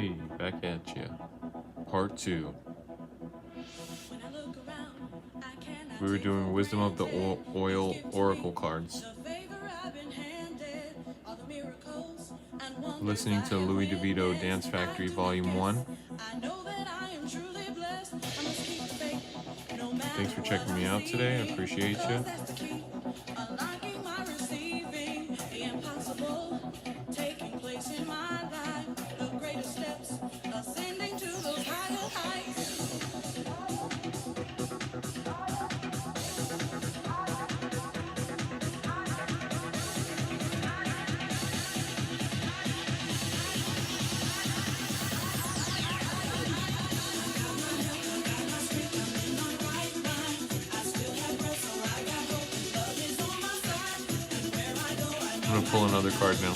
Hey, back at ya. Part 2. We were doing Wisdom of the Oil Oracle cards. Listening to Louis DeVito Dance Factory Volume 1. Thanks for checking me out today. I appreciate you. I'm gonna pull another card now.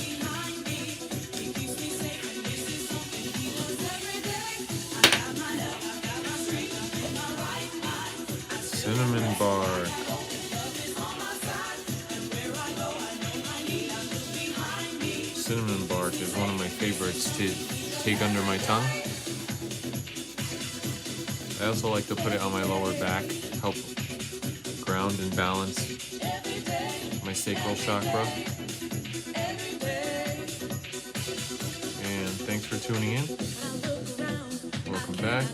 Cinnamon bark. Cinnamon bark is one of my favorites to take under my tongue. I also like to put it on my lower back, help ground and balance my sacral chakra. And thanks for tuning in. Welcome back.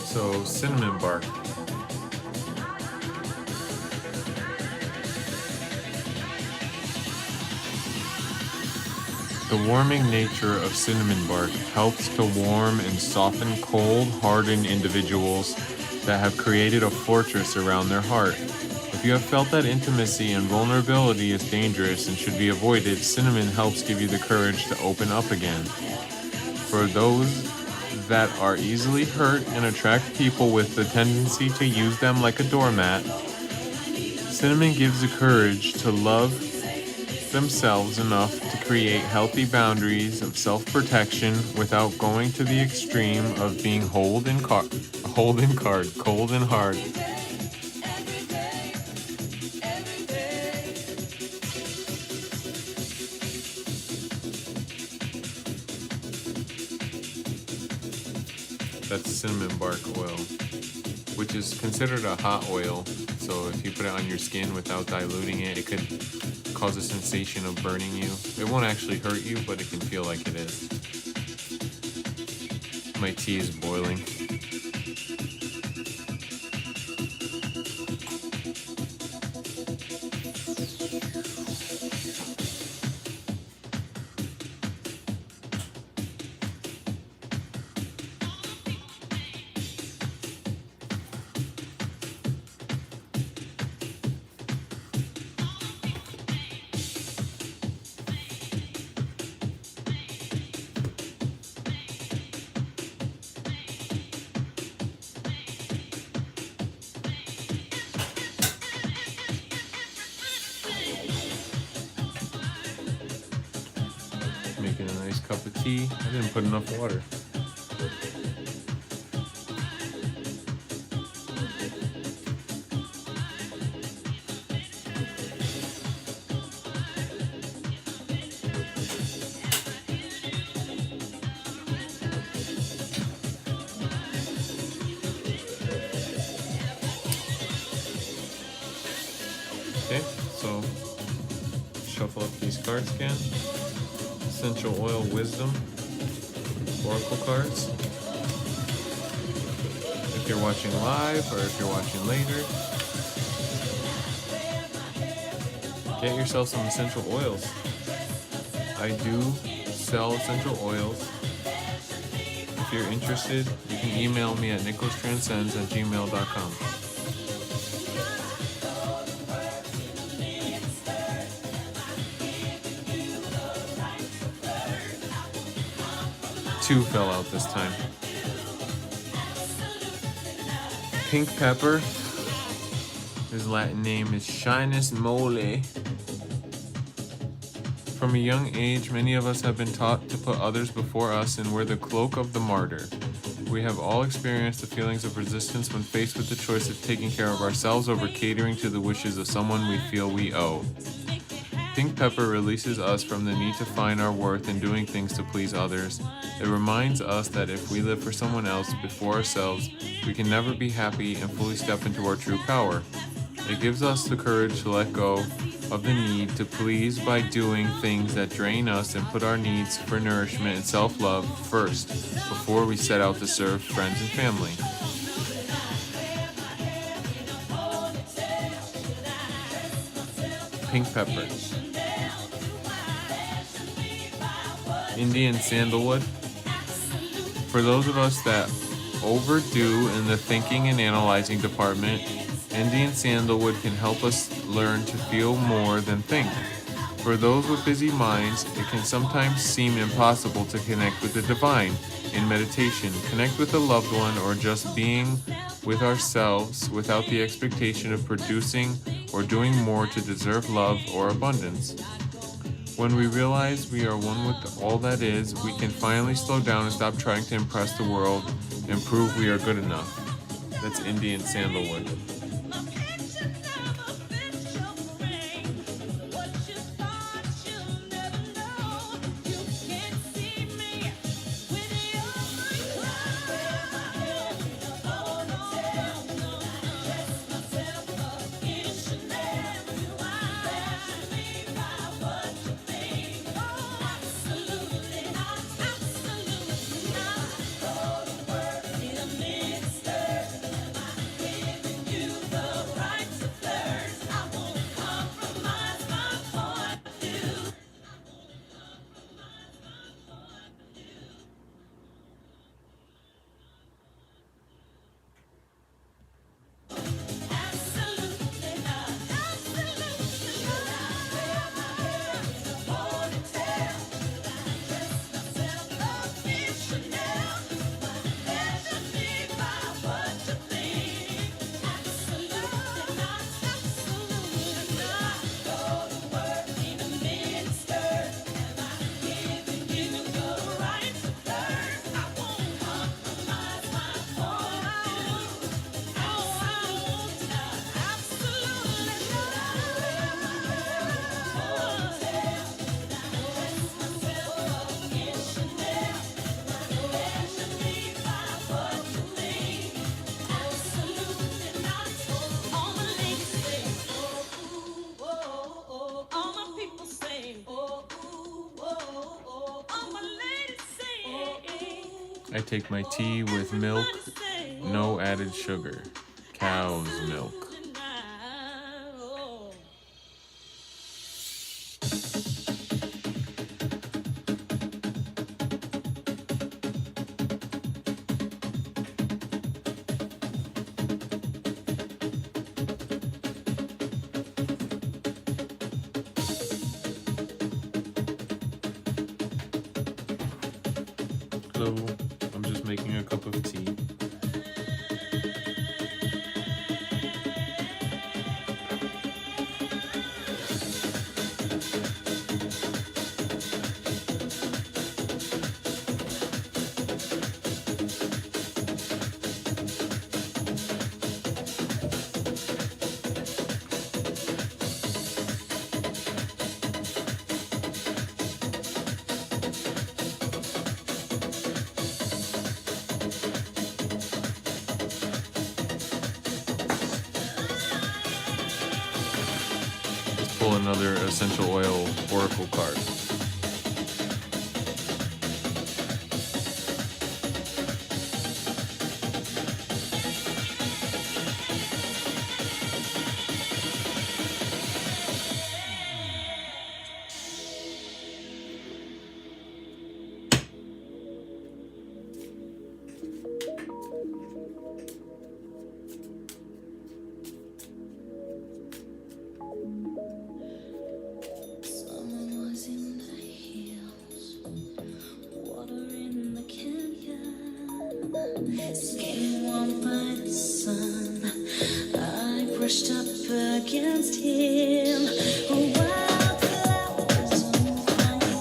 So, cinnamon bark. The warming nature of cinnamon bark helps to warm and soften cold, hardened individuals that have created a fortress around their heart. If you have felt that intimacy and vulnerability is dangerous and should be avoided, cinnamon helps give you the courage to open up again. For those that are easily hurt and attract people with the tendency to use them like a doormat, cinnamon gives the courage to love themselves enough to create healthy boundaries of self-protection without going to the extreme of being cold and hard. That's cinnamon bark oil, which is considered a hot oil. So if you put it on your skin without diluting it, it could cause a sensation of burning you. It won't actually hurt you, but it can feel like it is. My tea is boiling. Making a nice cup of tea. I didn't put enough water. Okay, so shuffle up these cards again. Essential Oil Wisdom Oracle cards. If you're watching live or if you're watching later, get yourself some essential oils. I do sell essential oils. If you're interested, you can email me at Nicholastranscends@gmail.com. 2 fell out this time. Pink pepper. His Latin name is Shinus mole. From a young age, many of us have been taught to put others before us and wear the cloak of the martyr. We have all experienced the feelings of resistance when faced with the choice of taking care of ourselves over catering to the wishes of someone we feel we owe. Pink pepper releases us from the need to find our worth in doing things to please others. It reminds us that if we live for someone else before ourselves, we can never be happy and fully step into our true power. It gives us the courage to let go of the need to please by doing things that drain us and put our needs for nourishment and self-love first before we set out to serve friends and family. Pink pepper. Indian sandalwood. For those of us that overdo in the thinking and analyzing department, Indian sandalwood can help us learn to feel more than think. For those with busy minds, it can sometimes seem impossible to connect with the divine in meditation, connect with a loved one, or just being with ourselves without the expectation of producing or doing more to deserve love or abundance. When we realize we are one with all that is, we can finally slow down and stop trying to impress the world and prove we are good enough. That's Indian sandalwood. I take my tea with milk, no added sugar, cow's milk. Hello, I'm just making a cup of tea. Pull another essential oil oracle card. Someone was in Skin warmed by the sun, I brushed up against him. Wildflowers on fire.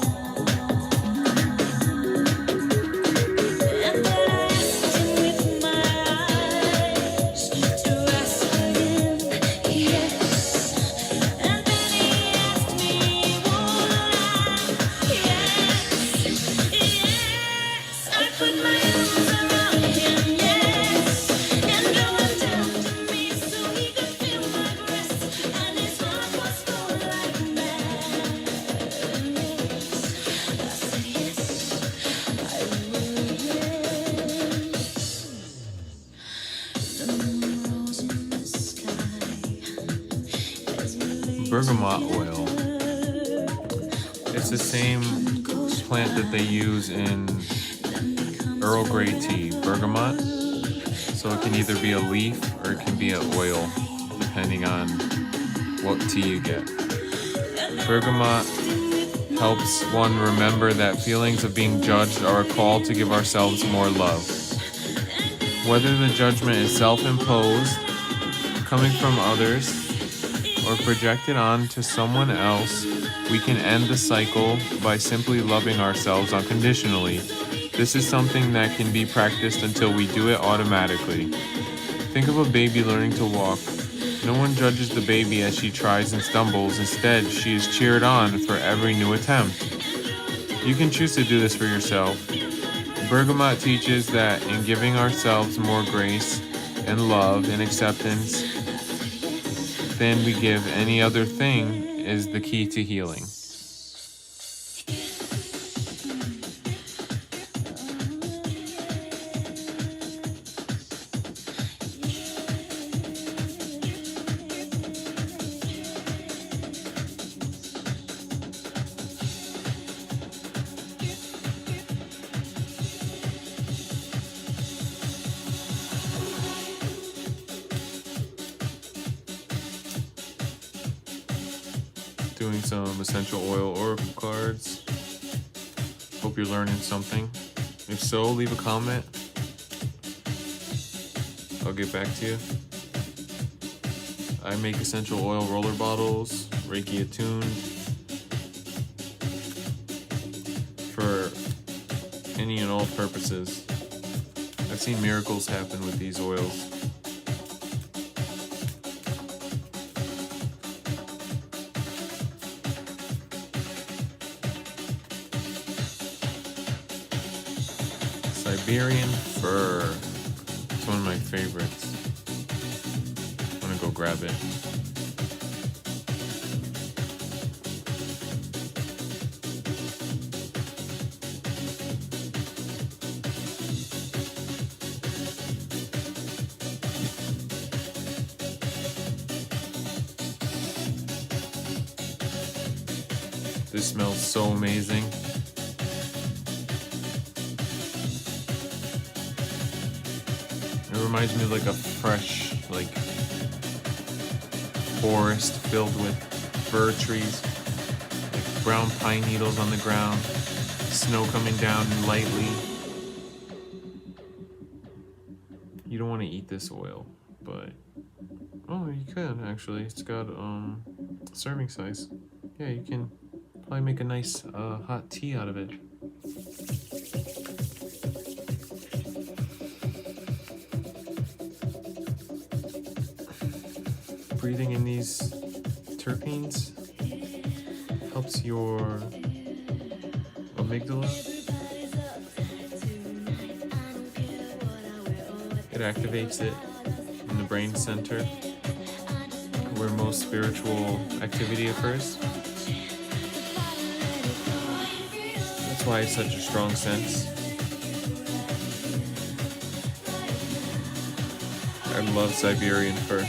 And then I asked him with my eyes to ask again, yes. And then he asked me, would I? Yes, yes. I put my arms around him, yes. And drew him down to me so he could feel my breast. And his heart was full like madness. I said yes, I would, yes. The moon rose in the sky as he lay Bergamot oil. It's the same plant that they use in Earl Grey tea, bergamot. So it can either be a leaf or it can be an oil, depending on what tea you get. Bergamot helps one remember that feelings of being judged are a call to give ourselves more love. Whether the judgment is self-imposed, coming from others, or projected onto someone else, we can end the cycle by simply loving ourselves unconditionally. This is something that can be practiced until we do it automatically. Think of a baby learning to walk. No one judges the baby as she tries and stumbles. Instead, she is cheered on for every new attempt. You can choose to do this for yourself. Bergamot teaches that in giving ourselves more grace and love and acceptance than we give any other thing is the key to healing. Doing some essential oil oracle cards. Hope you're learning something. If so, leave a comment. I'll get back to you. I make essential oil roller bottles, Reiki attuned, for any and all purposes. I've seen miracles happen with these oils. Siberian fir. It's one of my favorites. I'm gonna go grab it. This smells so amazing. It reminds me of like a fresh, like, forest filled with fir trees, like brown pine needles on the ground, snow coming down lightly. You don't want to eat this oil, but oh, you could actually. It's got serving size. Yeah, you can probably make a nice hot tea out of it. Breathing in these terpenes helps your amygdala. It activates it in the brain center where most spiritual activity occurs. That's why it's such a strong sense. I love Siberian fir.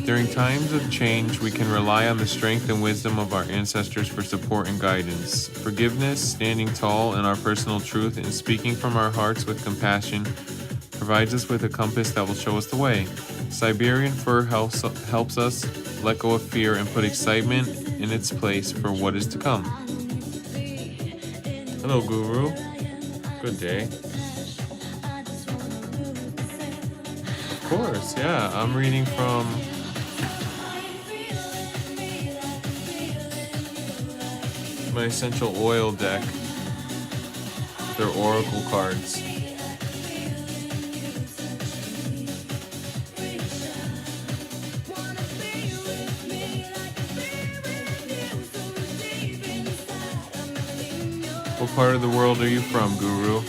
During times of change, we can rely on the strength and wisdom of our ancestors for support and guidance. Forgiveness, standing tall in our personal truth, and speaking from our hearts with compassion provides us with a compass that will show us the way. Siberian fir helps us let go of fear and put excitement in its place for what is to come. Hello, Guru. Good day. Of course, yeah. I'm reading from my essential oil deck. They're oracle cards. What part of the world are you from, Guru?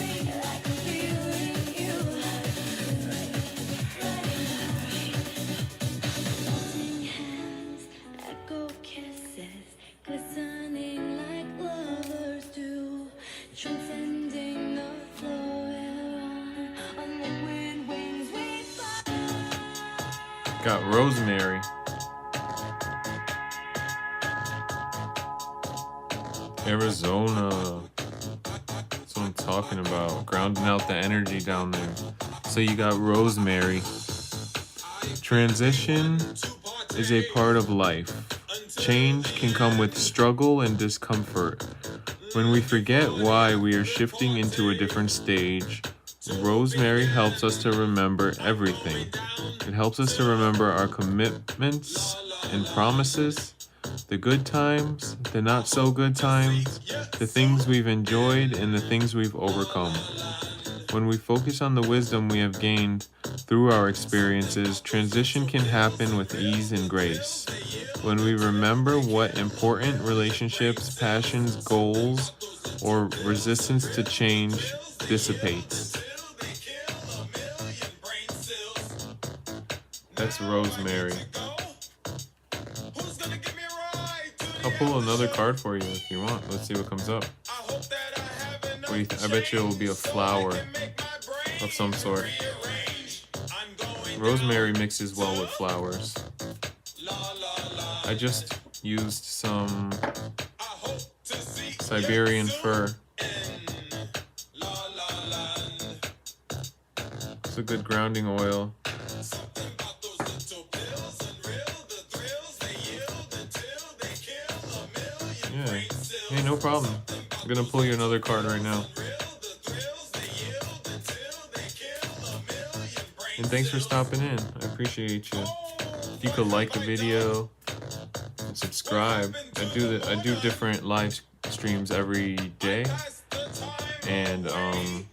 Echo kisses, glistening like lovers do, transcending the floor on liquid wings we fly. Got rosemary. Arizona. That's what I'm talking about. Grounding out the energy down there. So you got rosemary. Transition is a part of life. Change can come with struggle and discomfort. When we forget why we are shifting into a different stage, rosemary helps us to remember everything. It helps us to remember our commitments and promises, the good times, the not so good times, the things we've enjoyed, and the things we've overcome. When we focus on the wisdom we have gained through our experiences, transition can happen with ease and grace. When we remember what important relationships, passions, goals, or resistance to change dissipates. That's rosemary. I'll pull another card for you if you want. Let's see what comes up. What do you I bet you it will be a flower of some sort. Rosemary mixes well with flowers. I just used some Siberian fir. It's a good grounding oil. Yeah, hey, no problem. I'm gonna pull you another card right now. And thanks for stopping in. I appreciate you. If you could like the video, and subscribe. I do different live streams every day, and I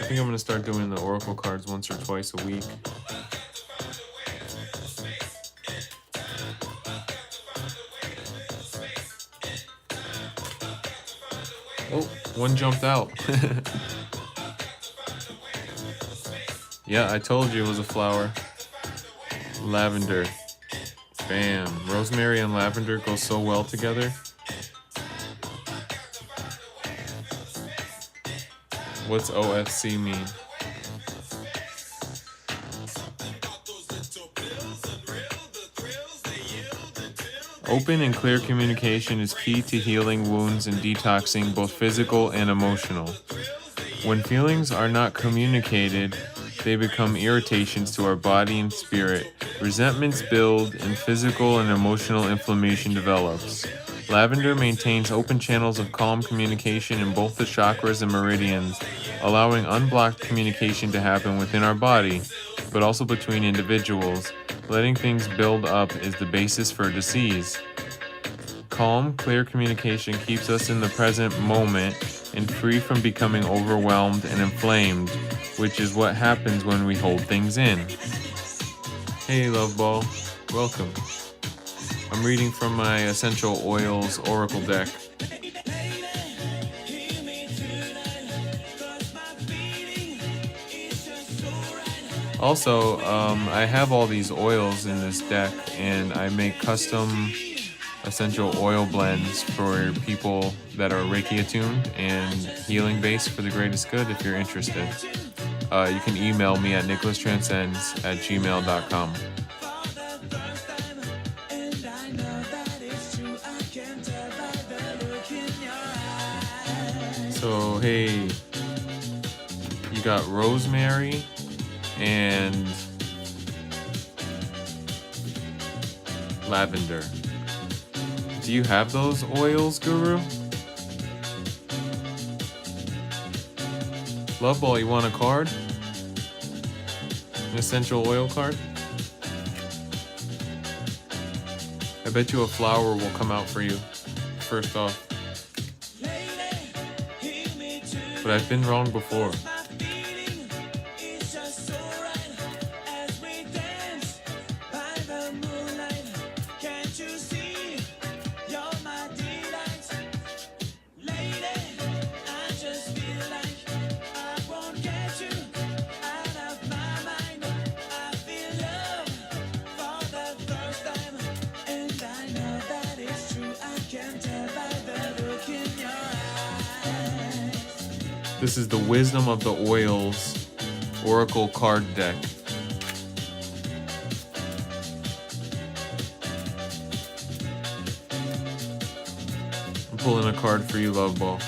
think I'm gonna start doing the oracle cards once or twice a week. Oh, one jumped out. Yeah, I told you it was a flower. Lavender. Bam. Rosemary and lavender go so well together. What's OFC mean? Open and clear communication is key to healing wounds and detoxing both physical and emotional. When feelings are not communicated, they become irritations to our body and spirit. Resentments build, and physical and emotional inflammation develops. Lavender maintains open channels of calm communication in both the chakras and meridians, allowing unblocked communication to happen within our body, but also between individuals. Letting things build up is the basis for disease. Calm, clear communication keeps us in the present moment and free from becoming overwhelmed and inflamed, which is what happens when we hold things in. Hey, love ball. Welcome. I'm reading from my Essential Oils Oracle deck. Also, I have all these oils in this deck, and I make custom essential oil blends for people that are Reiki attuned and healing based for the greatest good if you're interested. You can email me at nicholastranscends@gmail.com. So, hey, you got rosemary and lavender. Do you have those oils, Guru? Love Ball, you want a card? An essential oil card? I bet you a flower will come out for you, first off. But I've been wrong before. This is the Wisdom of the Oils Oracle card deck. I'm pulling a card for you, Love Ball.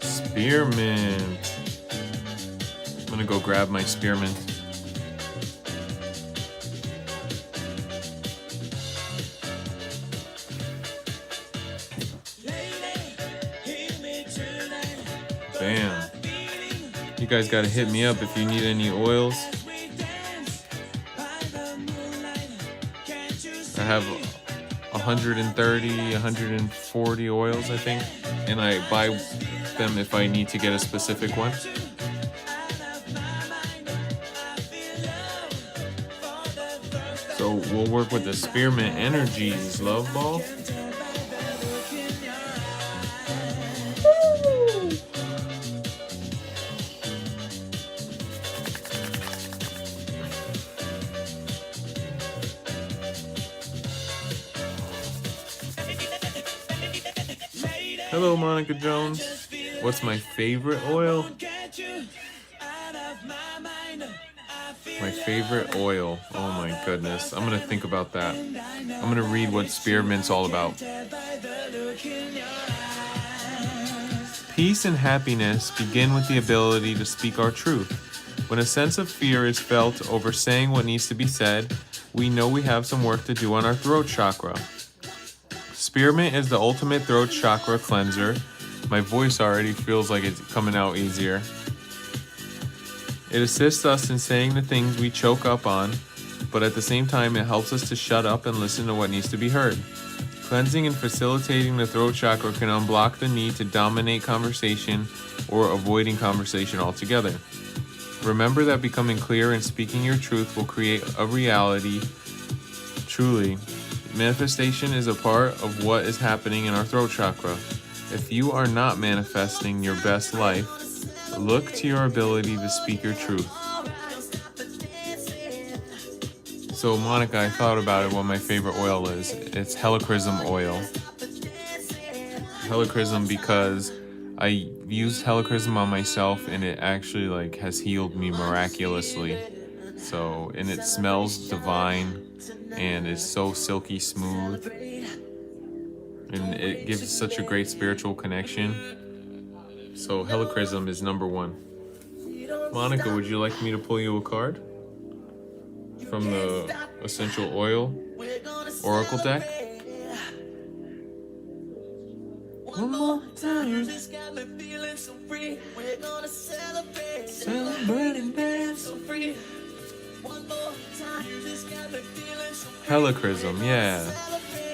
Spearmint. I'm gonna go grab my spearmint. Bam. You guys gotta hit me up if you need any oils. I have 130, 140 oils, I think. And I buy them if I need to get a specific one. So we'll work with the spearmint energies, Love Ball. Hello, Monica Jones. What's my favorite oil? My favorite oil. Oh my goodness. I'm gonna think about that. I'm gonna read what spearmint's all about. Peace and happiness begin with the ability to speak our truth. When a sense of fear is felt over saying what needs to be said, we know we have some work to do on our throat chakra. Spearmint is the ultimate throat chakra cleanser. My voice already feels like it's coming out easier. It assists us in saying the things we choke up on, but at the same time it helps us to shut up and listen to what needs to be heard. Cleansing and facilitating the throat chakra can unblock the need to dominate conversation or avoiding conversation altogether. Remember that becoming clear and speaking your truth will create a reality. Truly, manifestation is a part of what is happening in our throat chakra. If you are not manifesting your best life, look to your ability to speak your truth. So Monica, I thought about it, what my favorite oil is. It's helichrysum oil. Helichrysum because I used helichrysum on myself and it actually has healed me miraculously. So, and it smells divine and is so silky smooth. And it gives such a great spiritual connection. So helichrysum is number one. Monica, would you like me to pull you a card from the essential oil oracle deck? One more time. Celebrate and dance so free. Helichrysum, yeah.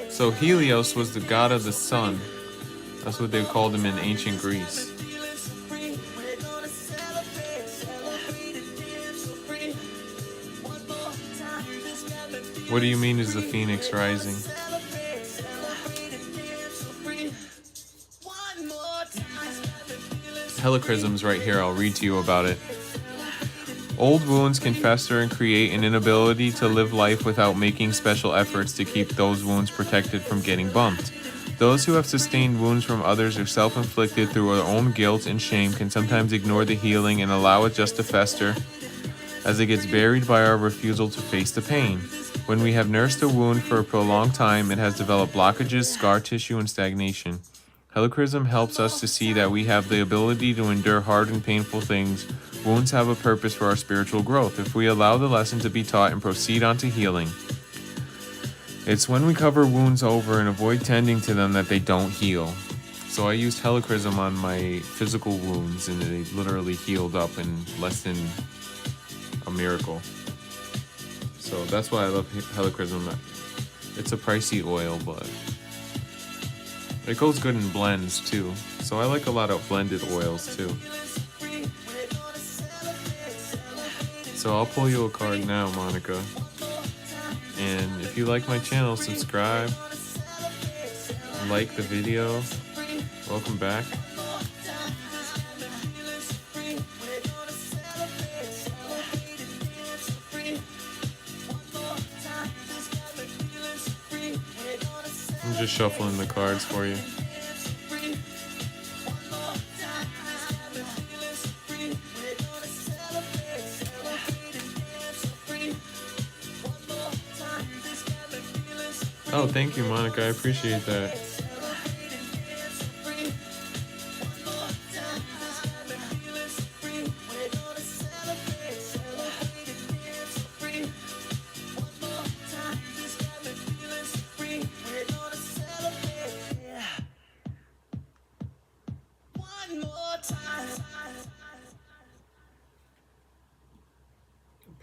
So Helios was the god of the sun. That's what they called him in ancient Greece. What do you mean is the phoenix rising? Helichrysum's right here. I'll read to you about it. Old wounds can fester and create an inability to live life without making special efforts to keep those wounds protected from getting bumped. Those who have sustained wounds from others or self-inflicted through their own guilt and shame can sometimes ignore the healing and allow it just to fester as it gets buried by our refusal to face the pain. When we have nursed a wound for a prolonged time, it has developed blockages, scar tissue, and stagnation. Helichrysum helps us to see that we have the ability to endure hard and painful things. Wounds have a purpose for our spiritual growth if we allow the lesson to be taught and proceed on to healing. It's when we cover wounds over and avoid tending to them that they don't heal. So I used helichrysum on my physical wounds, and they literally healed up in less than a miracle. So that's why I love helichrysum. It's a pricey oil, but it goes good in blends too. So I like a lot of blended oils too. So I'll pull you a card now, Monica. And if you like my channel, subscribe, like the video. Welcome back. I'm just shuffling the cards for you. Oh, thank you, Monica. I appreciate that.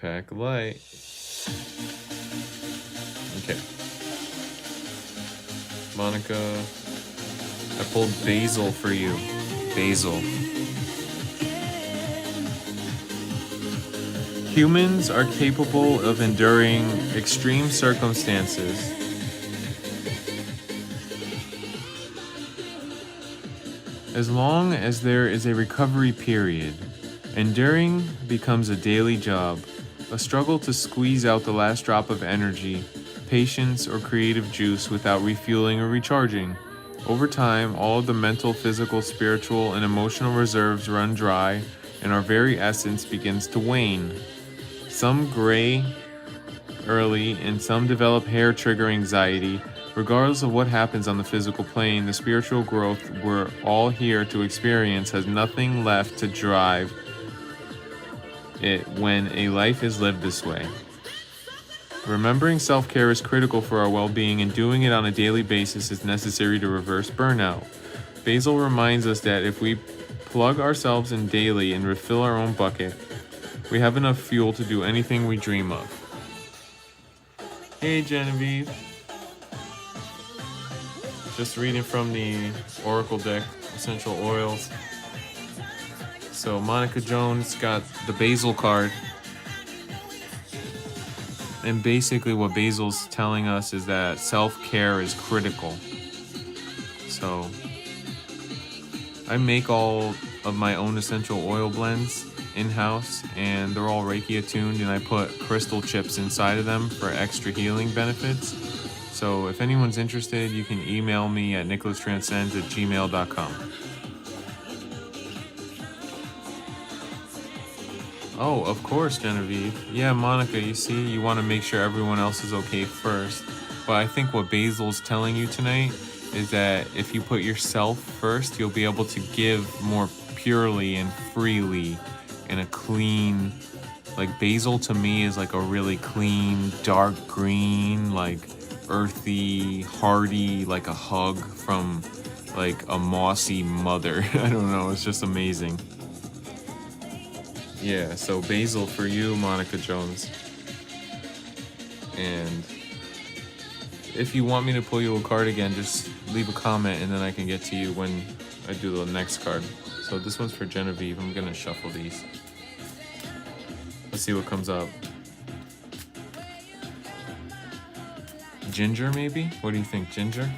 Pack a light. Okay. Monica, I pulled basil for you. Basil. Humans are capable of enduring extreme circumstances. As long as there is a recovery period, enduring becomes a daily job, a struggle to squeeze out the last drop of energy, patience, or creative juice without refueling or recharging. Over time, all of the mental, physical, spiritual, and emotional reserves run dry, and our very essence begins to wane. Some gray early, and some develop hair-trigger anxiety. Regardless of what happens on the physical plane, the spiritual growth we're all here to experience has nothing left to drive it when a life is lived this way. Remembering self-care is critical for our well-being, and doing it on a daily basis is necessary to reverse burnout. Basil reminds us that if we plug ourselves in daily and refill our own bucket, we have enough fuel to do anything we dream of. Hey, Genevieve. Just reading from the Oracle deck, Essential Oils. So Monica Jones got the Basil card. And basically what Basil's telling us is that self-care is critical. So I make all of my own essential oil blends in-house, and they're all Reiki attuned, and I put crystal chips inside of them for extra healing benefits. So if anyone's interested, you can email me at nicholastranscends@gmail.com. Oh, of course, Genevieve. Yeah, Monica, you see, you want to make sure everyone else is okay first. But I think what Basil's telling you tonight is that if you put yourself first, you'll be able to give more purely and freely in a clean, like basil to me is like a really clean, dark green, like earthy, hardy, like a hug from like a mossy mother. I don't know, it's just amazing. Yeah, so basil for you, Monica Jones. And if you want me to pull you a card again, just leave a comment and then I can get to you when I do the next card. So this one's for Genevieve. I'm gonna shuffle these. Let's see what comes up. Ginger, maybe? What do you think, ginger?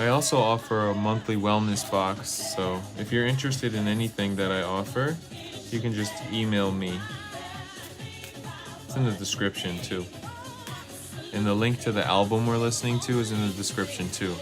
I also offer a monthly wellness box, so if you're interested in anything that I offer, you can just email me. It's in the description too. And the link to the album we're listening to is in the description too.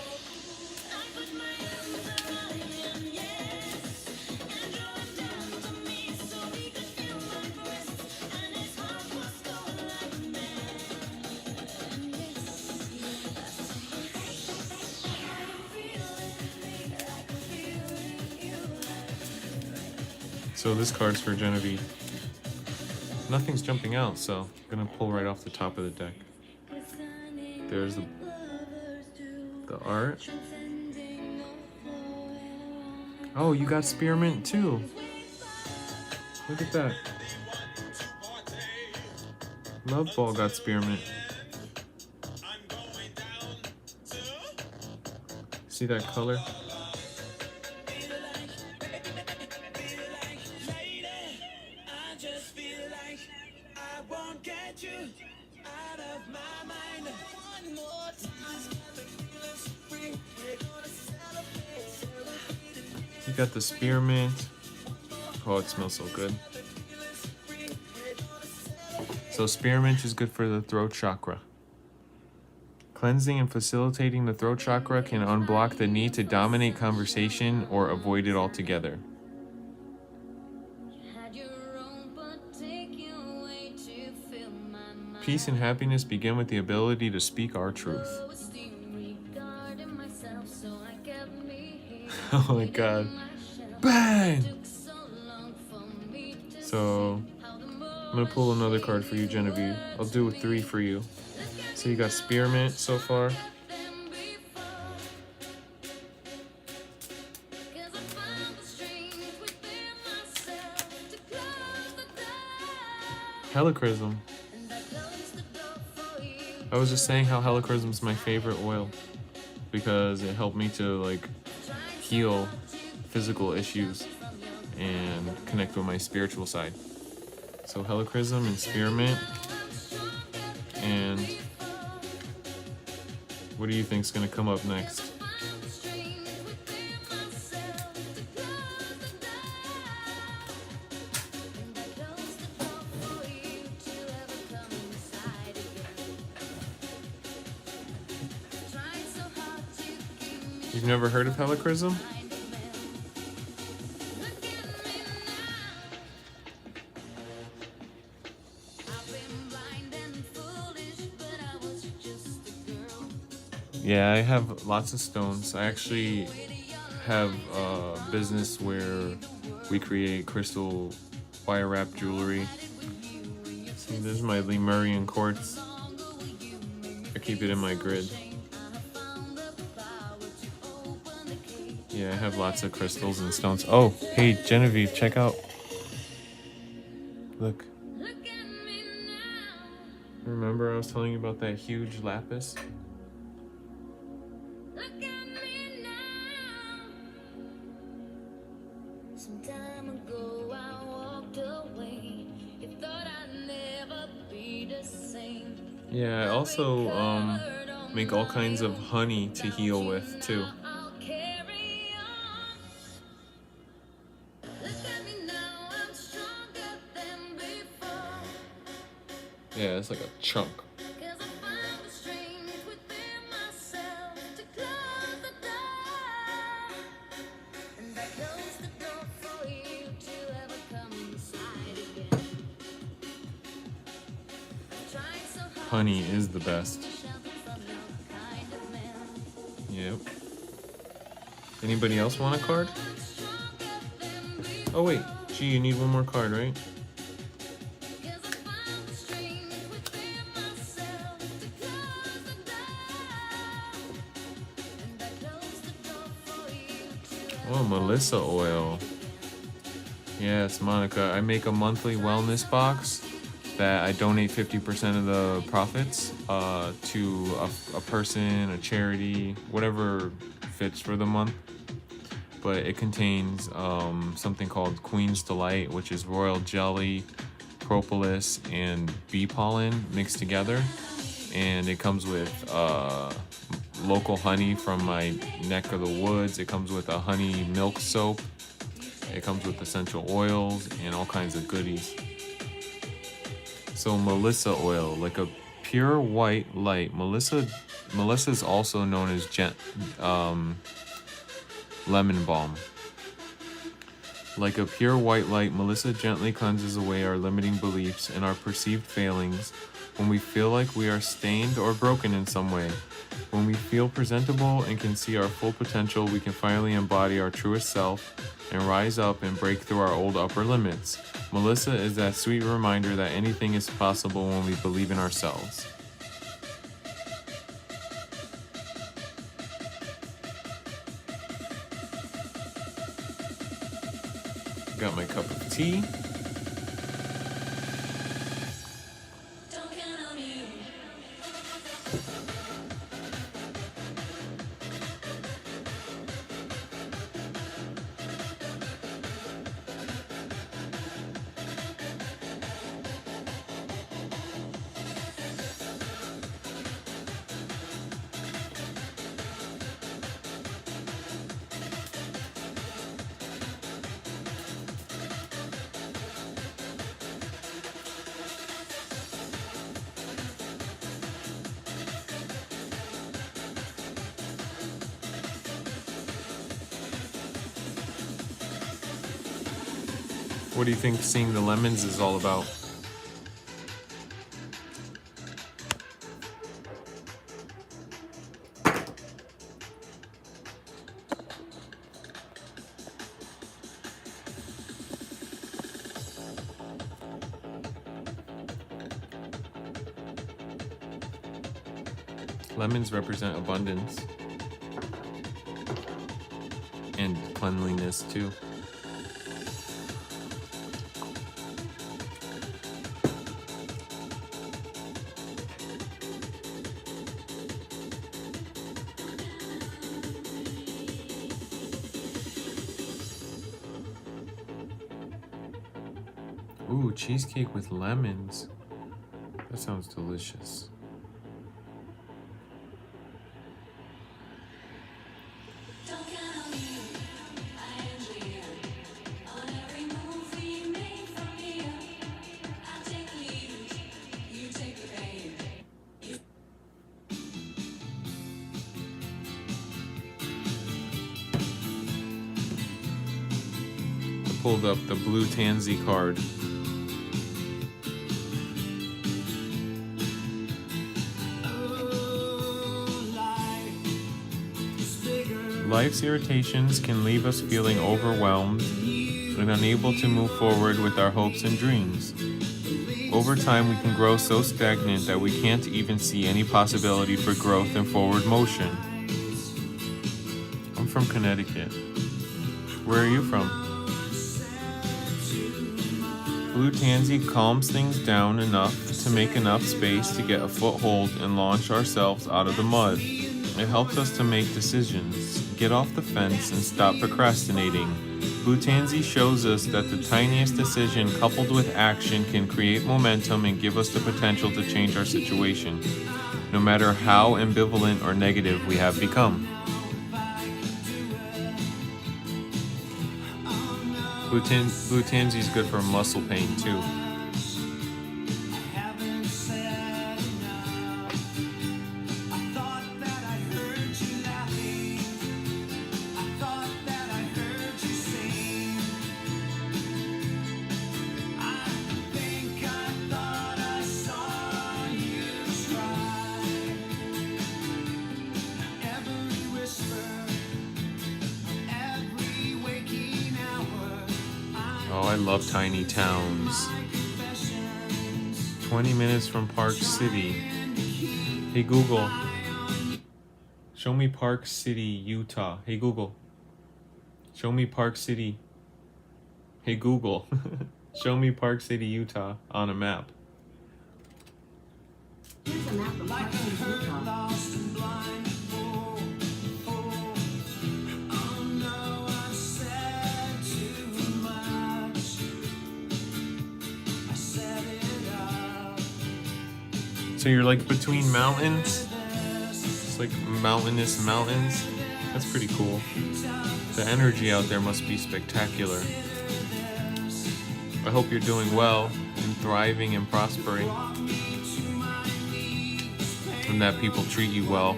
So this card's for Genevieve. Nothing's jumping out, so I'm gonna pull right off the top of the deck. There's the art. Oh, you got spearmint too. Look at that. Love Ball got spearmint. See that color? You got the spearmint. Oh, it smells so good. So spearmint is good for the throat chakra. Cleansing and facilitating the throat chakra can unblock the need to dominate conversation or avoid it altogether. Peace and happiness begin with the ability to speak our truth. Oh my god. Bang! So, I'm gonna pull another card for you, Genevieve. I'll do 3 for you. So you got spearmint so far. Helichrysum. I was just saying how helichrysum is my favorite oil because it helped me to like heal physical issues and connect with my spiritual side. So helichrysum and spearmint. And what do you think's gonna come up next? You've never heard of helichrysum? Yeah, I have lots of stones. I actually have a business where we create crystal wire wrap jewelry. See, there's my Lemurian quartz. I keep it in my grid. Yeah, I have lots of crystals and stones. Oh, hey, Genevieve, check out. Look. Remember I was telling you about that huge lapis? Some time ago I walked away. You thought I'd never be the same. Yeah, I also make all kinds of honey to heal with too. I'll carry on. Look at me now, I'm stronger than before. Yeah, it's like a chunk. 'Cause I found the strength within myself to close the door. And I close the door for you to ever come inside again. I've tried so hard Honey is the best. to shelter from your kind of man. Yep. Anybody else want a card? Oh wait, gee, you need one more card, right? 'Cause I found the strength within myself to close the door. And I close the door for you to Oh, Melissa oil. Yes, Monica, I make a monthly wellness box that I donate 50% of the profits to a person, a charity, whatever fits for the month. But it contains something called Queen's Delight, which is royal jelly, propolis, and bee pollen mixed together. And it comes with local honey from my neck of the woods. It comes with a honey milk soap. It comes with essential oils and all kinds of goodies. So Melissa oil, like a pure white light. Melissa is also known as lemon balm. Like a pure white light, Melissa gently cleanses away our limiting beliefs and our perceived failings when we feel like we are stained or broken in some way. When we feel presentable and can see our full potential, we can finally embody our truest self and rise up and break through our old upper limits. Melissa is that sweet reminder that anything is possible when we believe in ourselves. Got my cup of tea. Don't count on you. What do you think seeing the lemons is all about? Lemons represent abundance and cleanliness too. Ooh, cheesecake with lemons. That sounds delicious. Don't count on you. I engineer on every move we make from here. I take the lead, you take the pain. I pulled up the blue tansy card. Life's irritations can leave us feeling overwhelmed and unable to move forward with our hopes and dreams. Over time, we can grow so stagnant that we can't even see any possibility for growth and forward motion. I'm from Connecticut. Where are you from? Blue tansy calms things down enough to make enough space to get a foothold and launch ourselves out of the mud. It helps us to make decisions, get off the fence, and stop procrastinating. Blue tansy shows us that the tiniest decision coupled with action can create momentum and give us the potential to change our situation, no matter how ambivalent or negative we have become. Blue tansy is good for muscle pain too. Oh, I love tiny towns. 20 minutes from Park City. Hey Google, show me Park City, Utah. Hey Google, show me Park City. Hey Google, show me Park City, Utah on a map. Here's a map of Park City, Utah. So you're like between mountains? It's like mountainous mountains. That's pretty cool. The energy out there must be spectacular. I hope you're doing well and thriving and prospering. And that people treat you well.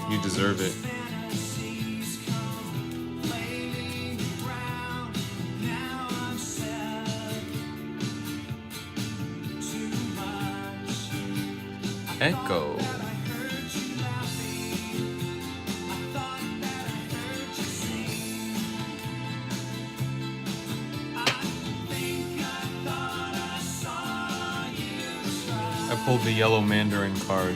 You deserve it. Echo. I pulled the yellow mandarin card.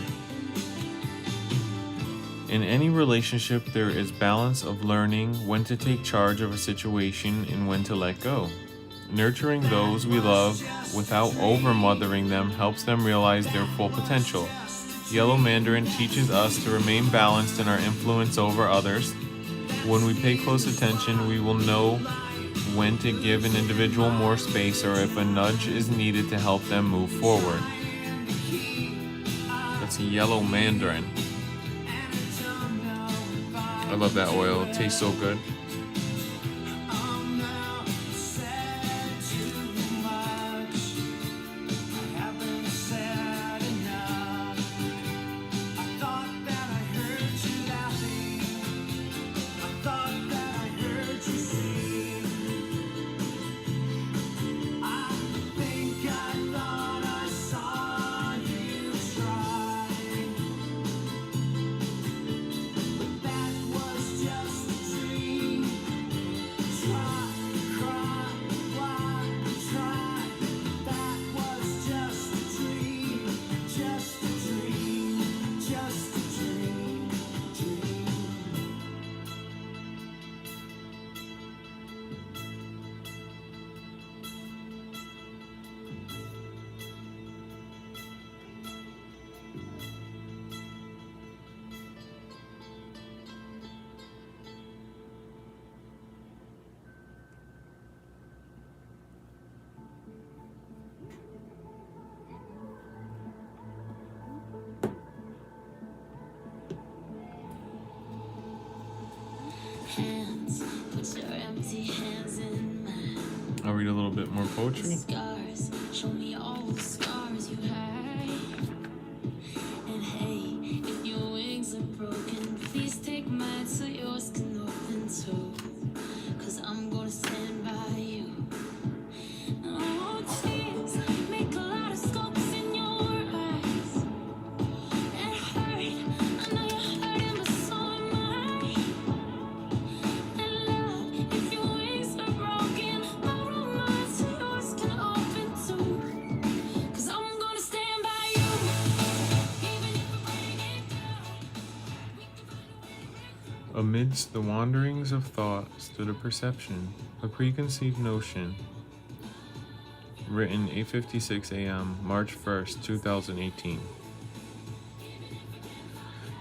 In any relationship, there is balance of learning when to take charge of a situation and when to let go. Nurturing those we love without over-mothering them helps them realize their full potential. Yellow Mandarin teaches us to remain balanced in our influence over others. When we pay close attention, we will know when to give an individual more space or if a nudge is needed to help them move forward. That's a yellow mandarin. I love that oil. It tastes so good. Hands, put your empty hands in mine. I'll read a little bit more poetry. Scars, show me all the scars you had. And hey, if your wings are broken, please take mine so yours can open too. 'Cause I'm gonna stand by you. Oh, tears make a lot of scopes in your eyes. It hurt, I know you're hurting, but so am I. And love, if your wings are broken, borrow mine so yours can open too. 'Cause I'm gonna stand by you, even if I break it down. Amidst the wanderings of thought stood a perception, a preconceived notion. Written 8:56 a.m., March 1st, 2018.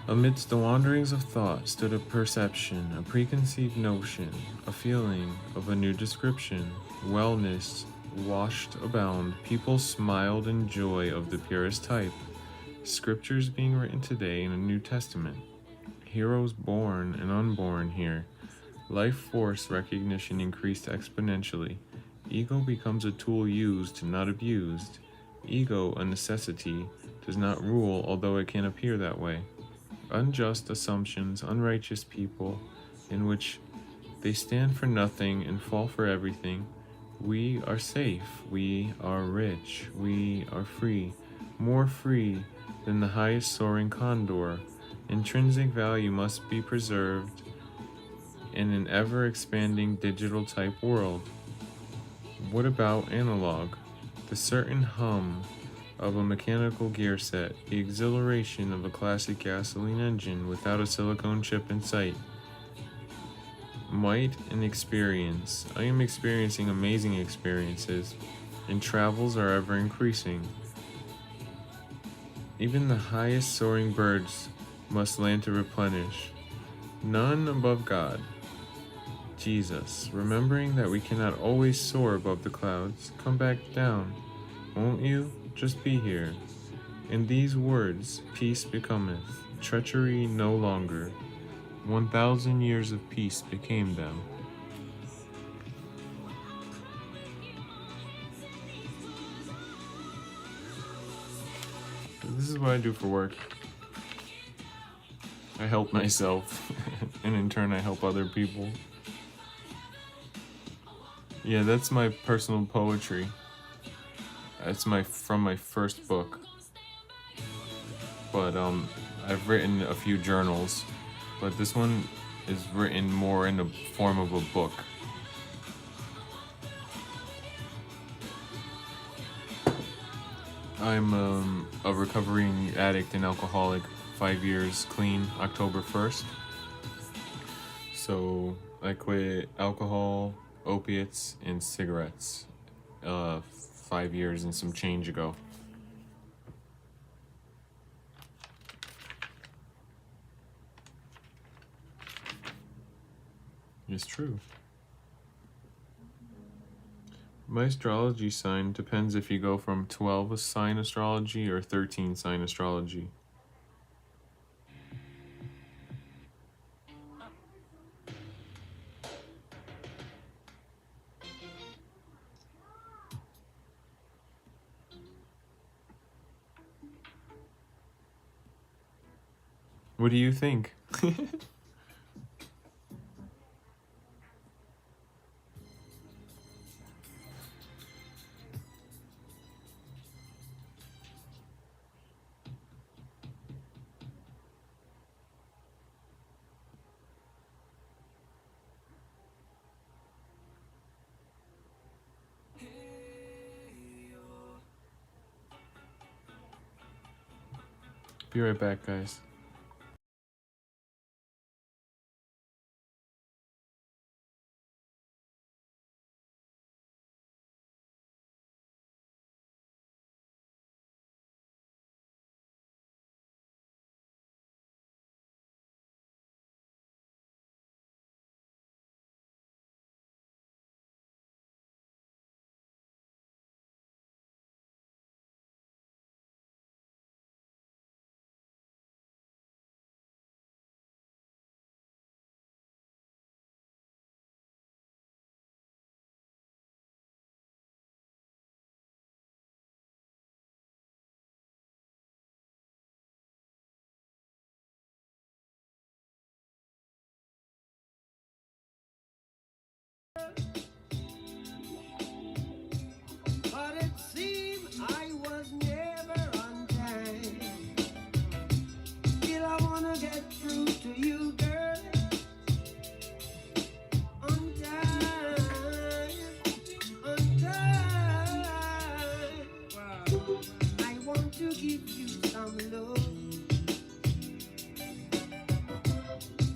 Amidst the wanderings of thought stood a perception, a preconceived notion, a feeling of a new description. Wellness washed abound. People smiled in joy of the purest type. Scriptures being written today in a New Testament. Heroes born and unborn here. Life force recognition increased exponentially. Ego becomes a tool used, not abused. Ego, a necessity, does not rule, although it can appear that way. Unjust assumptions, unrighteous people, in which they stand for nothing and fall for everything. We are safe, we are rich, we are free, more free than the highest soaring condor. Intrinsic value must be preserved in an ever-expanding digital type world. What about analog? The certain hum of a mechanical gear set, the exhilaration of a classic gasoline engine without a silicone chip in sight. Might and experience. I am experiencing amazing experiences, and travels are ever increasing. Even the highest soaring birds must land to replenish. None above God. Jesus, remembering that we cannot always soar above the clouds, come back down. Won't you? Just be here. In these words, peace becometh, treachery no longer. 1,000 years of peace became them. This is what I do for work. I help myself, and in turn I help other people. Yeah, that's my personal poetry. It's from my first book. but I've written a few journals, but this one is written more in the form of a book. I'm a recovering addict and alcoholic, 5 years clean, October 1st. So I quit alcohol, opiates, and cigarettes 5 years and some change ago. It's true. My astrology sign depends if you go from 12 sign astrology or 13 sign astrology. What do you think? Be right back, guys. But it seemed I was never on time. Still I wanna get through to you, girl. On time, on time. I want to give you some love.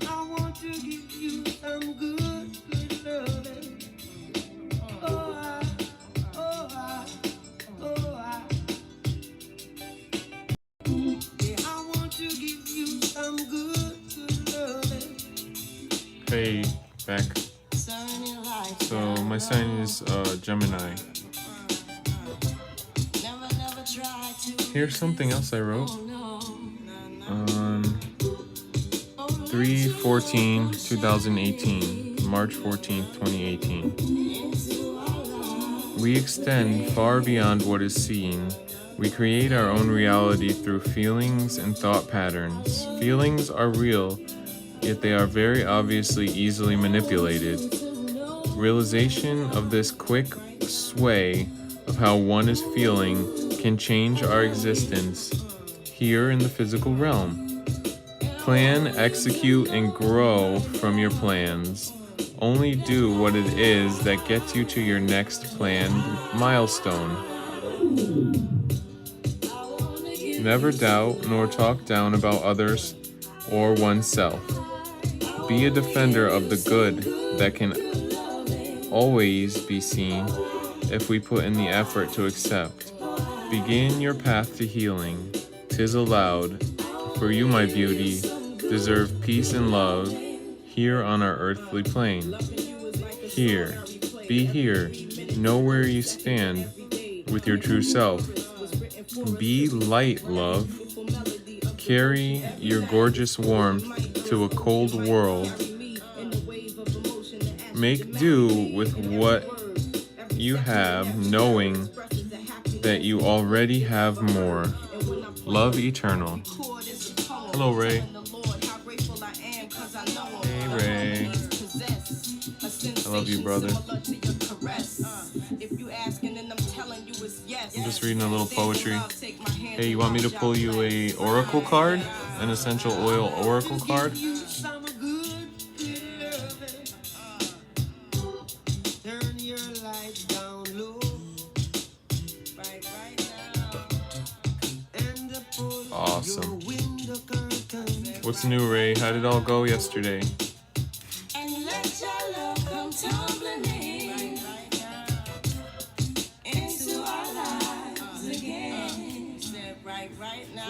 I want to give you some good, good loving. Oh, oh, oh, yeah, I want to give you some good, good loving. Hey, back. So my sign is Gemini. Here's something else I wrote. 3/14/2018, March 14th, 2018. We extend far beyond what is seen. We create our own reality through feelings and thought patterns. Feelings are real, yet they are very obviously easily manipulated. Realization of this quick sway of how one is feeling can change our existence here in the physical realm. Plan, execute, and grow from your plans. Only do what it is that gets you to your next planned milestone. Never doubt nor talk down about others or oneself. Be a defender of the good that can always be seen if we put in the effort to accept. Begin your path to healing. 'Tis allowed. For you, my beauty, deserve peace and love here on our earthly plane. Here, be here, know where you stand with your true self. Be light, love. Carry your gorgeous warmth to a cold world. Make do with what you have, knowing that you already have more. Love eternal. Hello, Ray. Hey, Ray. I love you, brother. I'm just reading a little poetry. Hey, you want me to pull you a oracle card? An essential oil oracle card? Awesome. What's new, Ray? How did it all go yesterday? And let your love come tumbling in into our lives again. Right now.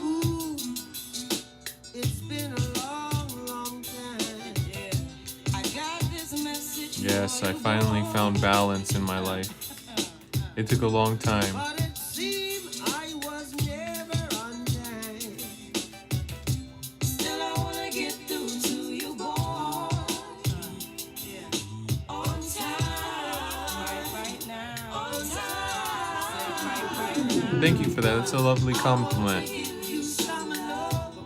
Ooh, it's been a long time. Yeah. I got this message. Yes, I finally found balance in my life. It took a long time. But it seemed I was never on time. Still, I wanna get through to you, boy. On time. Right now. On time. Thank you for that. That's a lovely compliment. Give you some love.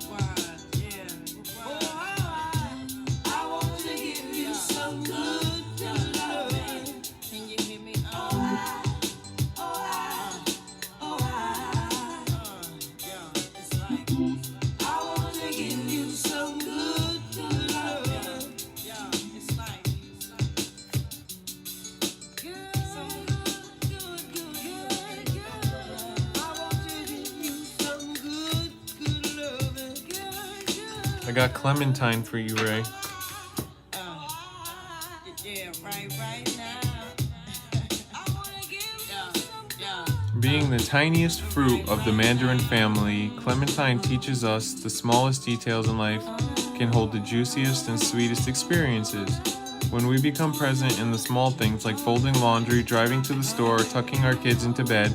I want to give you some good loving. Can you hear me? I want to give you some good loving. It's like some good. I want to give you some good loving. I got clementine for you, Ray. Yeah, right now. I wanna give you some Being the tiniest fruit of the mandarin family, clementine teaches us the smallest details in life can hold the juiciest and sweetest experiences. When we become present in the small things like folding laundry, driving to the store, or tucking our kids into bed,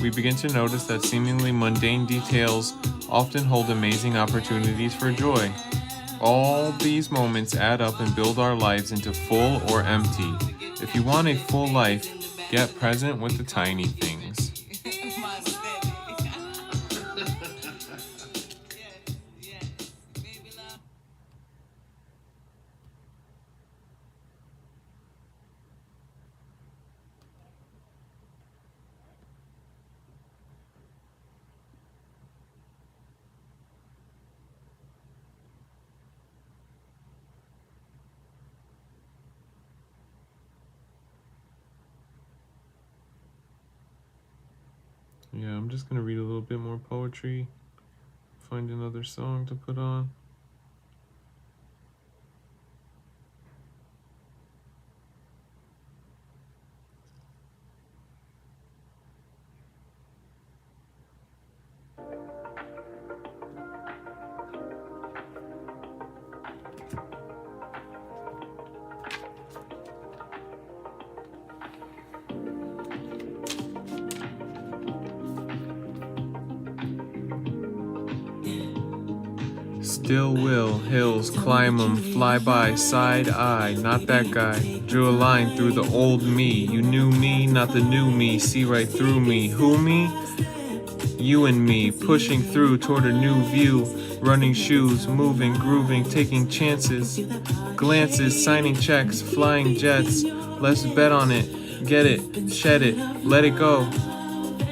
we begin to notice that seemingly mundane details often hold amazing opportunities for joy. All these moments add up and build our lives into full or empty. If you want a full life, get present with the tiny things. Yeah, I'm just gonna read a little bit more poetry, find another song to put on. Still will, hills, climb 'em, fly by, side eye, not that guy. Drew a line through the old me. You knew me, not the new me, see right through me. Who me? You and me, pushing through toward a new view. Running shoes, moving, grooving, taking chances. Glances, signing checks, flying jets. Let's bet on it, get it, shed it, let it go.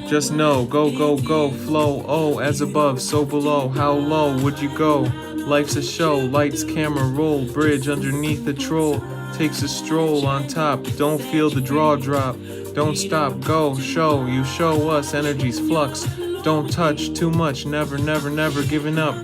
Just know, go, flow, oh, as above, so below, how low would you go? Life's a show, lights, camera, roll, bridge underneath the troll, takes a stroll on top, don't feel the draw drop, don't stop, go, show, you show us, energy's flux, don't touch too much, never giving up.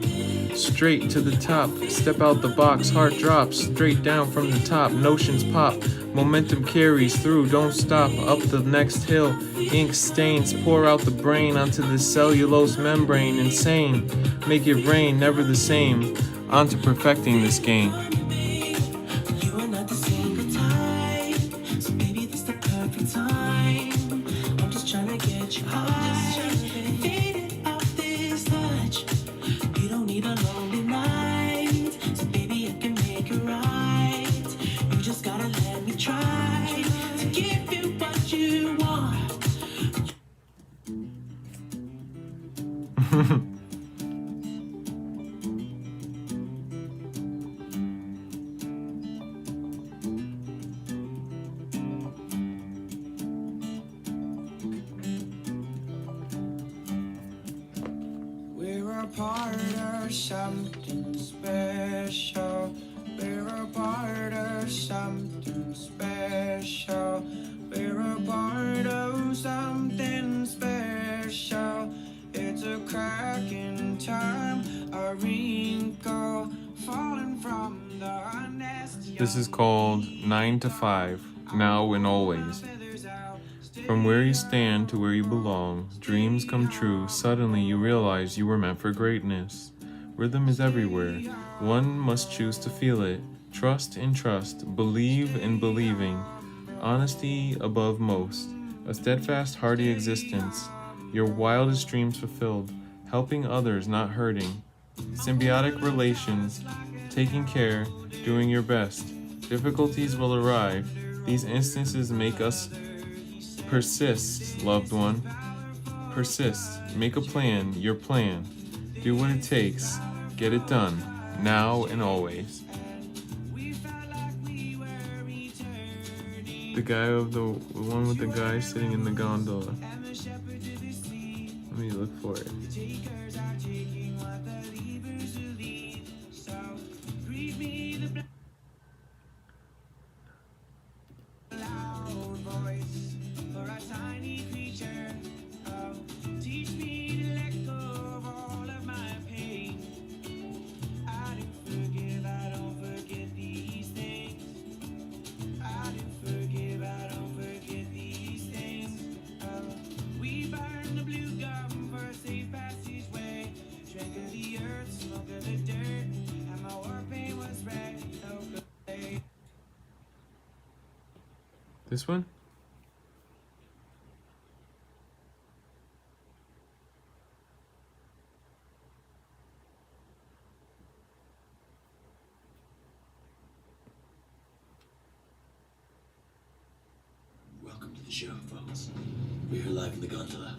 Straight to the top, step out the box, heart drops, straight down from the top, notions pop, momentum carries through, don't stop, up the next hill, ink stains, pour out the brain onto the cellulose membrane, insane, make it rain, never the same, on to perfecting this game. You are not the single time, so maybe this the perfect time. I'm just trying to get you high, faded off this touch. You don't need a lonely night, so baby I can make it right. You just gotta let me try to give you what you want. part of something special. We're a part of something special. We're a part of something special. It's a crack in time, a wrinkle falling from the nest. This is called 9 to 5, now and always. From where you stand to where you belong, dreams come true. Suddenly you realize you were meant for greatness. Rhythm is everywhere. One must choose to feel it. Trust in trust. Believe in believing. Honesty above most. A steadfast, hearty existence. Your wildest dreams fulfilled. Helping others, not hurting. Symbiotic relations. Taking care. Doing your best. Difficulties will arrive. These instances make us persist, loved one. Persist. Make a plan, your plan. Do what it takes. Get it done. Now and always. The one with the guy sitting in the gondola. Let me look for it. This one? Welcome to the show, folks. We're here live in the gondola.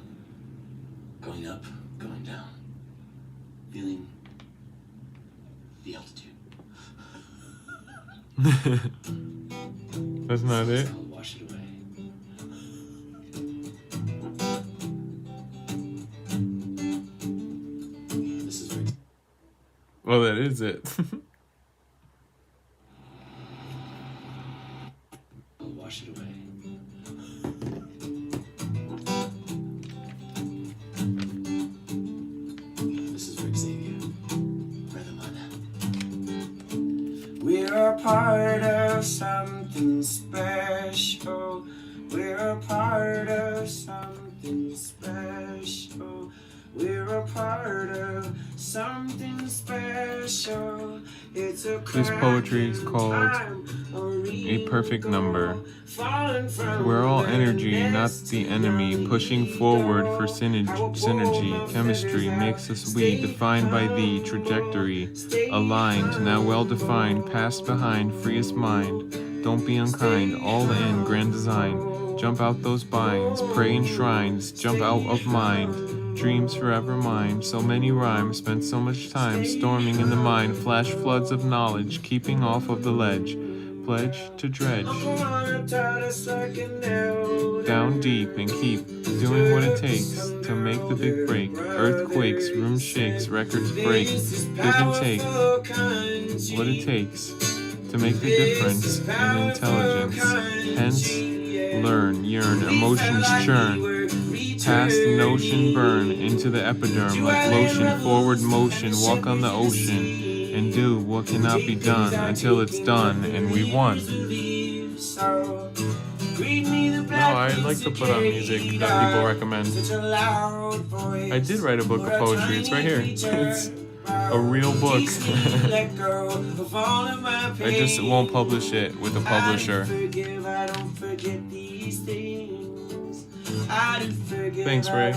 Going up, going down. Feeling the altitude. That's not it. I'll wash it away. This is very... Well, that is it. I'll wash it away. This is for Xavier. We're a part of something special. We're a part of something special. We're a part of something special. It's a This poetry is called A Perfect Number. We're all energy, not the enemy, pushing forward for synergy. Chemistry makes us we, defined by thee, trajectory, aligned, now well defined, past behind, freest mind. Don't be unkind, all in, grand design. Jump out those binds, pray in shrines, jump out of mind. Dreams forever mine, so many rhymes, spent so much time storming in the mind, flash floods of knowledge, keeping off of the ledge, pledge to dredge, down deep and keep doing what it takes to make the big break, earthquakes, room shakes, records break, give and take, what it takes to make the difference in intelligence, hence, learn, yearn, emotions churn, past notion burn into the epiderm like lotion, forward motion, walk on the ocean, and do what cannot be done until it's done and we won. No, I like to put on music that people recommend. I did write a book of poetry, it's right here. It's a real book. I just won't publish it with a publisher. Thanks, Ray.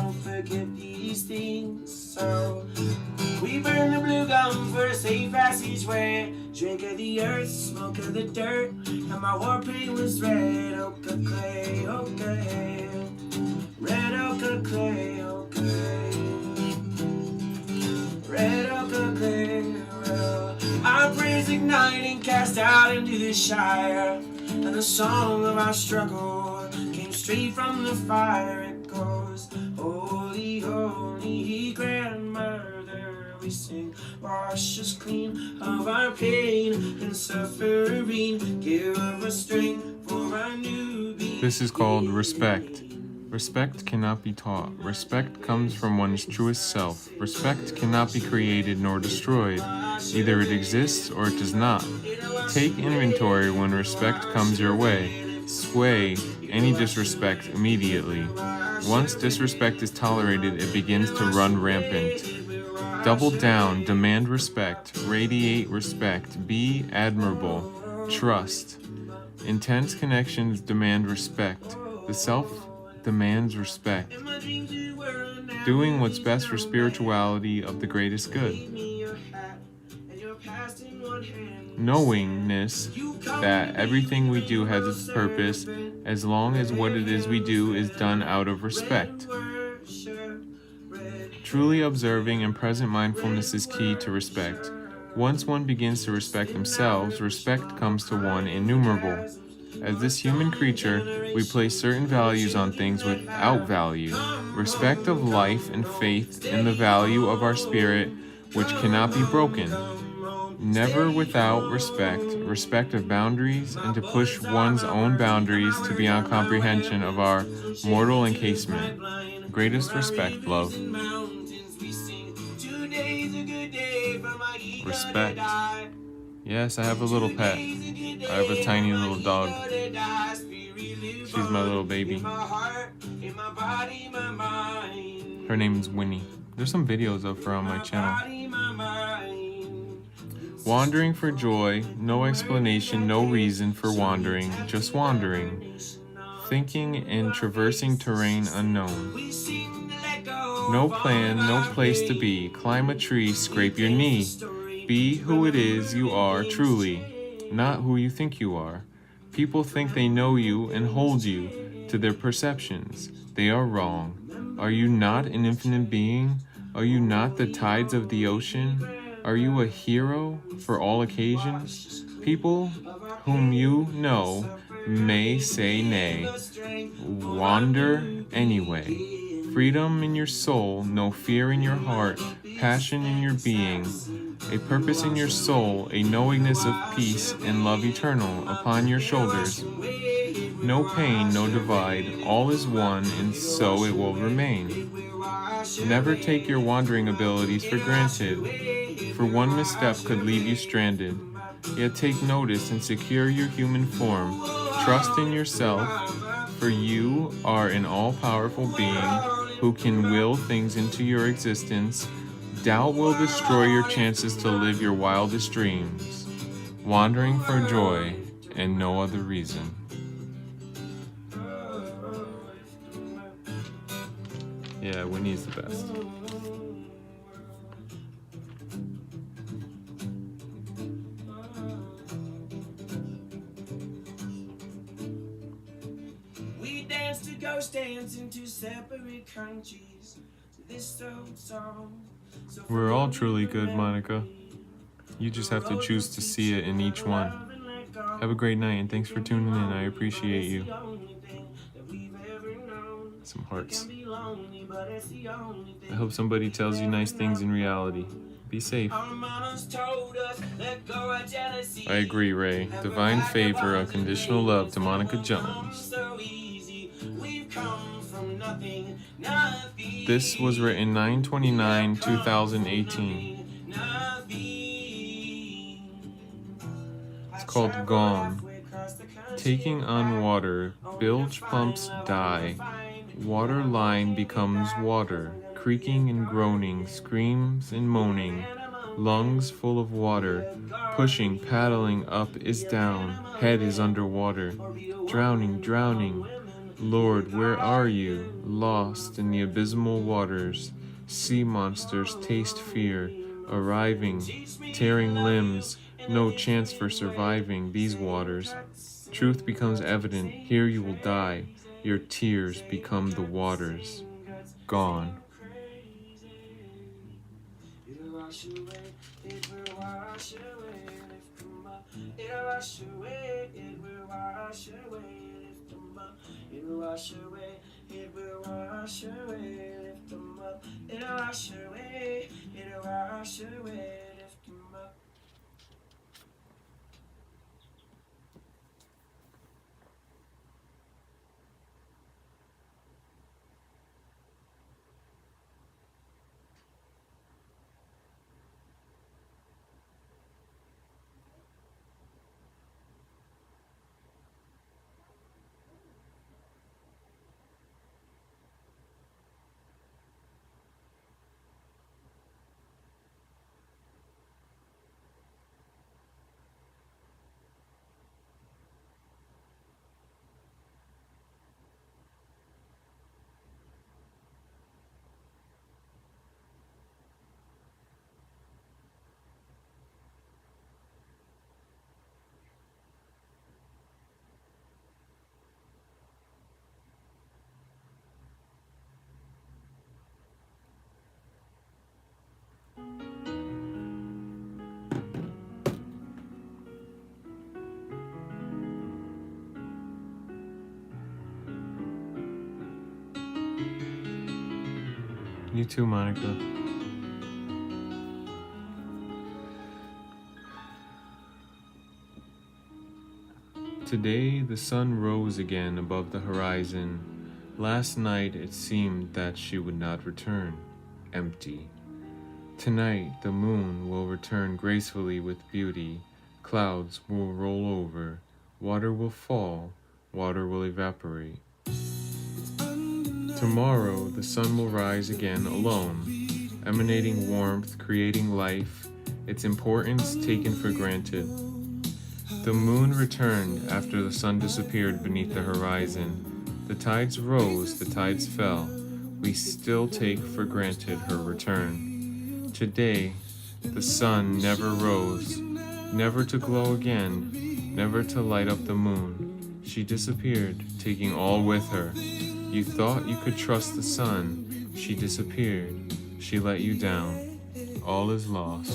We burn the blue gum for a safe passageway. Drink of the earth, smoke of the dirt, and my war paint was red ochre clay, okay. Red ochre clay, okay. Red ochre clay. Our praise igniting, cast out into the Shire, and the song of our struggle came straight from the fire. It goes, holy, holy grandmother. we sing. Wash us clean of our pain and suffering. Give us strength for our new beginning. This is called respect. Respect cannot be taught. Respect comes from one's truest self. Respect cannot be created nor destroyed. Either it exists or it does not. Take inventory when respect comes your way. Sway any disrespect immediately. Once disrespect is tolerated, it begins to run rampant. Double down, demand respect, radiate respect, be admirable, trust. Intense connections demand respect. The self demands respect. Doing what's best for spirituality of the greatest good. Knowingness that everything we do has its purpose as long as what it is we do is done out of respect. Truly observing and present mindfulness is key to respect. Once one begins to respect themselves, respect comes to one innumerable. As this human creature, we place certain values on things without value. Respect of life and faith in the value of our spirit, which cannot be broken. Never without respect, respect of boundaries, and to push one's own boundaries to beyond comprehension of our mortal encasement. Greatest respect, love. Respect. Yes, I have a little pet. I have a tiny little dog. She's my little baby. Her name is Winnie. There's some videos of her on my channel. Wandering for joy, no explanation, no reason for wandering, just wandering. Thinking and traversing terrain unknown. No plan, no place to be. Climb a tree, scrape your knee. Be who it is you are truly, not who you think you are. People think they know you and hold you to their perceptions. They are wrong. Are you not an infinite being? Are you not the tides of the ocean? Are you a hero for all occasions? People whom you know may say nay. Wander anyway. Freedom in your soul, no fear in your heart, passion in your being, a purpose in your soul, a knowingness of peace and love eternal upon your shoulders. No pain, no divide, all is one, and so it will remain. Never take your wandering abilities for granted, for one misstep could leave you stranded. Yet take notice and secure your human form. Trust in yourself, for you are an all-powerful being who can will things into your existence. Doubt will destroy your chances to live your wildest dreams. Wandering for joy and no other reason. Yeah, Winnie's the best. We dance to ghost dance into separate countries. This old song. We're all truly good, Monica. You just have to choose to see it in each one. Have a great night and thanks for tuning in. I appreciate you. Some hearts. I hope somebody tells you nice things in reality. Be safe. I agree, Ray. Divine favor, unconditional love to Monica Jones. This was written 9/29/2018. It's called Gone. Taking on water, bilge pumps die. Water line becomes water, creaking and groaning, screams and moaning. Lungs full of water, pushing, paddling, up is down, head is underwater. Drowning, drowning. Lord, where are you? Lost in the abysmal waters. Sea monsters taste fear, arriving, tearing limbs, no chance for surviving these waters. Truth becomes evident, here you will die. Your tears become the waters. Gone. It'll wash away, it will wash away, lift them up. It'll wash away, it'll wash away, lift him up. You too, Monica. Today, the sun rose again above the horizon. Last night, it seemed that she would not return, empty. Tonight, the moon will return gracefully with beauty. Clouds will roll over. Water will fall. Water will evaporate. Tomorrow, the sun will rise again alone, emanating warmth, creating life, its importance taken for granted. The moon returned after the sun disappeared beneath the horizon. The tides rose, the tides fell. We still take for granted her return. Today, the sun never rose, never to glow again, never to light up the moon. She disappeared, taking all with her. You thought you could trust the sun. She disappeared. She let you down. All is lost.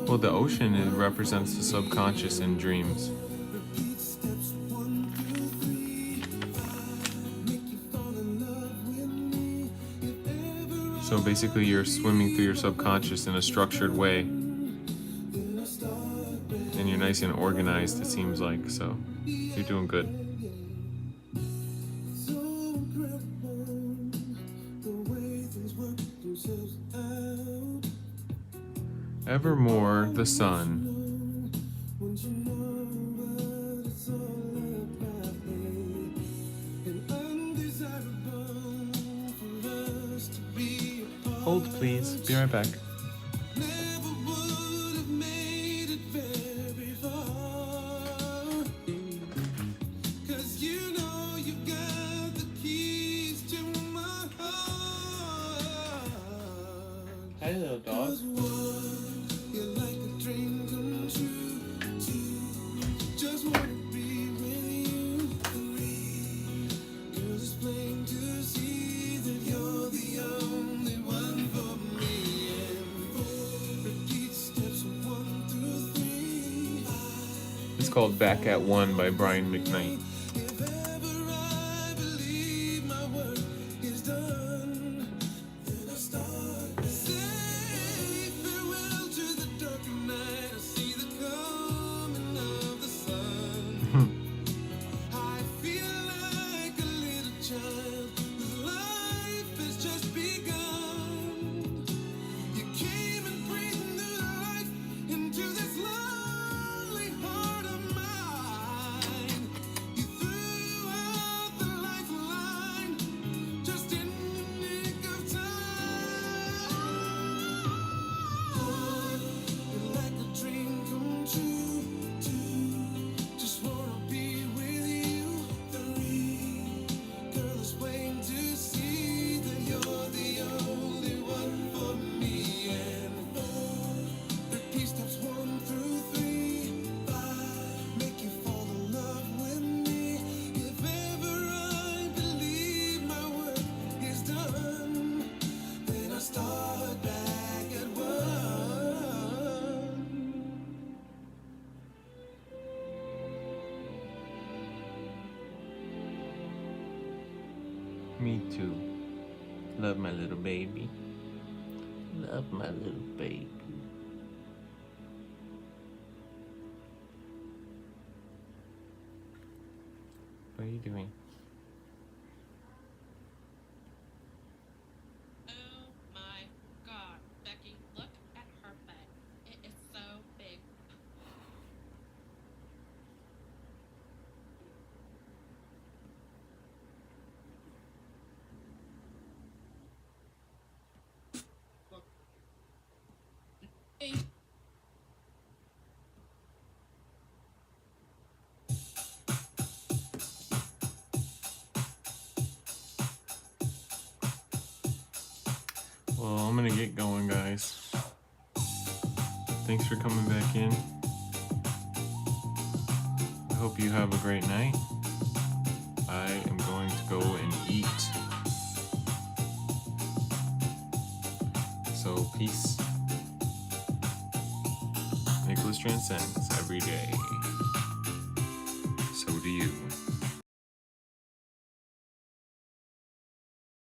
Well, the ocean, it represents the subconscious in dreams. So basically you're swimming through your subconscious in a structured way. And you're nice and organized, it seems like, so you're doing good. Evermore the sun. Hold, please. Be right back. Hi, little dog. It's called Back at One by Brian McKnight. Me too. Love my little baby. Love my little baby. What are you doing? Oh my God, Becky, look at her butt. It is so big. Look. Hey. Well, I'm gonna get going, guys. Thanks for coming back in. I hope you have a great night. I am going to go and eat. So, peace. Nicholas transcends every day.